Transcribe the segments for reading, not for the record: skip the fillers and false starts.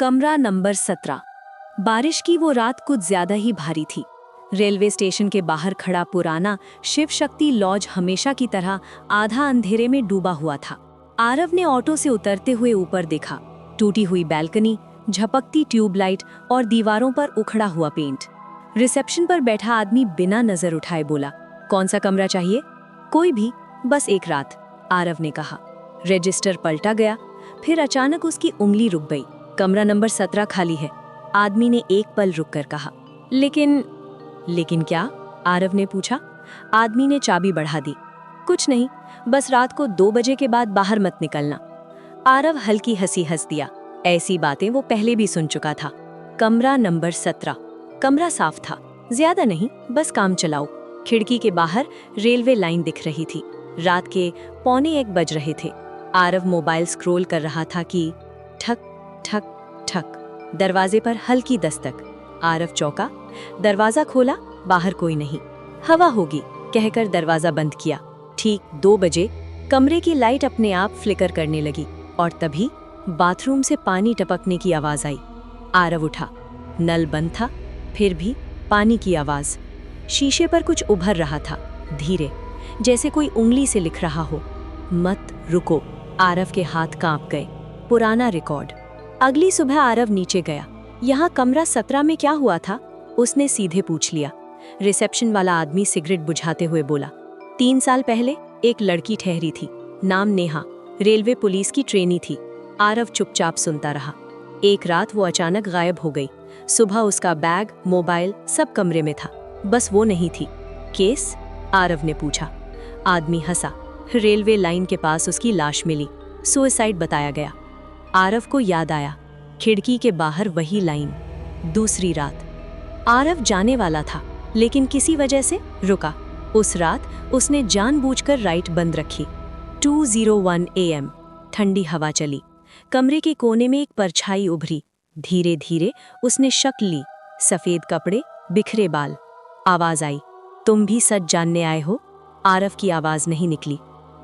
कमरा नंबर 17। बारिश की वो रात कुछ ज्यादा ही भारी थी। रेलवे स्टेशन के बाहर खड़ा पुराना शिव शक्ति लॉज हमेशा की तरह आधा अंधेरे में डूबा हुआ था। आरव ने ऑटो से उतरते हुए ऊपर देखा। टूटी हुई बैल्कनी, झपकती ट्यूबलाइट और दीवारों पर उखड़ा हुआ पेंट। रिसेप्शन पर बैठा आदमी बिना नजर उठाए बोला, कौन सा कमरा चाहिए? कोई भी, बस एक रात, आरव ने कहा। रजिस्टर पलटा गया, फिर अचानक उसकी उंगली रुक गई। कमरा नंबर 17 खाली है, आदमी ने एक पल रुककर कहा। लेकिन क्या? आरव ने पूछा। आदमी ने चाबी बढ़ा दी। कुछ नहीं, बस रात को 2 बजे के बाद बाहर मत निकलना। आरव हल्की हंसी हंस दिया। ऐसी बातें वो पहले भी सुन चुका था। कमरा नंबर 17। कमरा साफ था, ज्यादा नहीं, बस काम चलाओ। खिड़की के बाहर रेलवे लाइन दिख रही थी। रात के 1:45 बज रहे थे। आरव मोबाइल स्क्रॉल कर रहा था कि ठक ठक ठक, दरवाजे पर हल्की दस्तक। आरव चौंका, दरवाजा खोला, बाहर कोई नहीं। हवा होगी कहकर दरवाजा बंद किया। ठीक 2 बजे कमरे की लाइट अपने आप फ्लिकर करने लगी और तभी बाथरूम से पानी टपकने की आवाज आई। आरव उठा, नल बंद था, फिर भी पानी की आवाज। शीशे पर कुछ उभर रहा था, धीरे, जैसे कोई उंगली से लिख रहा हो, मत रुको। आरव के हाथ कांप गए। पुराना रिकॉर्ड। अगली सुबह आरव नीचे गया। यहाँ कमरा 17 में क्या हुआ था? उसने सीधे पूछ लिया। रिसेप्शन वाला आदमी सिगरेट बुझाते हुए बोला, 3 साल पहले एक लड़की ठहरी थी, नाम नेहा, रेलवे पुलिस की ट्रेनी थी। आरव चुपचाप सुनता रहा। एक रात वो अचानक गायब हो गई। सुबह उसका बैग, मोबाइल सब कमरे में था, बस वो नहीं थी। केस? आरव ने पूछा। आदमी हंसा। रेलवे लाइन के पास उसकी लाश मिली, सुसाइड बताया गया। आरव को याद आया, खिड़की के बाहर वही लाइन, दूसरी रात। आरव जाने वाला था, लेकिन किसी वजह से रुका। उस रात उसने जानबूझकर लाइट बंद रखी। 2:01 AM। ठंडी हवा चली। कमरे के कोने में एक परछाई उभरी। धीरे धीरे उसने शक्ल ली। सफेद कपड़े, बिखरे बाल। आवाज आई, तुम भी सच जानने आए हो? आरव की आवाज नहीं निकली।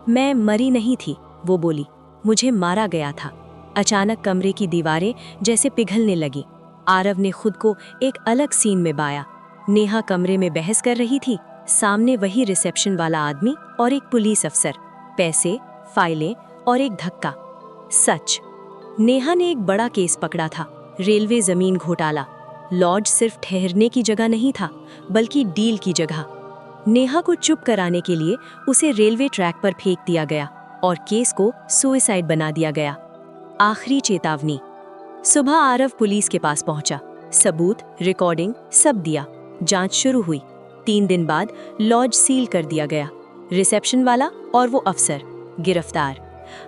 मैं मरी नहीं थी, वो बोली, मुझे मारा गया था। अचानक कमरे की दीवारें जैसे पिघलने लगी। आरव ने खुद को एक अलग सीन में पाया। नेहा कमरे में बहस कर रही थी, सामने वही रिसेप्शन वाला आदमी और एक पुलिस अफसर। पैसे, फाइलें और एक धक्का। सच, नेहा ने एक बड़ा केस पकड़ा था, रेलवे जमीन घोटाला। लॉज सिर्फ ठहरने की जगह नहीं था, बल्कि डील की जगह। नेहा को चुप कराने के लिए उसे रेलवे ट्रैक पर फेंक दिया गया और केस को सुसाइड बना दिया गया। आखिरी चेतावनी। सुबह आरव पुलिस के पास पहुंचा। सबूत, रिकॉर्डिंग सब दिया। जांच शुरू हुई। 3 दिन बाद लॉज सील कर दिया गया। रिसेप्शन वाला और वो अफसर गिरफ्तार।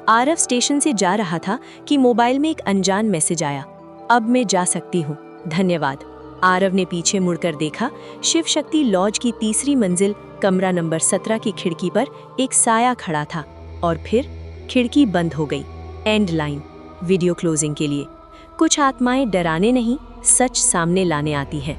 आरव स्टेशन से जा रहा था कि मोबाइल में एक अनजान मैसेज आया, अब मैं जा सकती हूँ, धन्यवाद। आरव ने पीछे मुड़कर देखा। शिव शक्ति लॉज की 3री मंजिल, कमरा नंबर 17 की खिड़की पर एक साया खड़ा था और फिर खिड़की बंद हो गई। And line. वीडियो क्लोजिंग के लिए। कुछ आत्माएं डराने नहीं, सच सामने लाने आती हैं।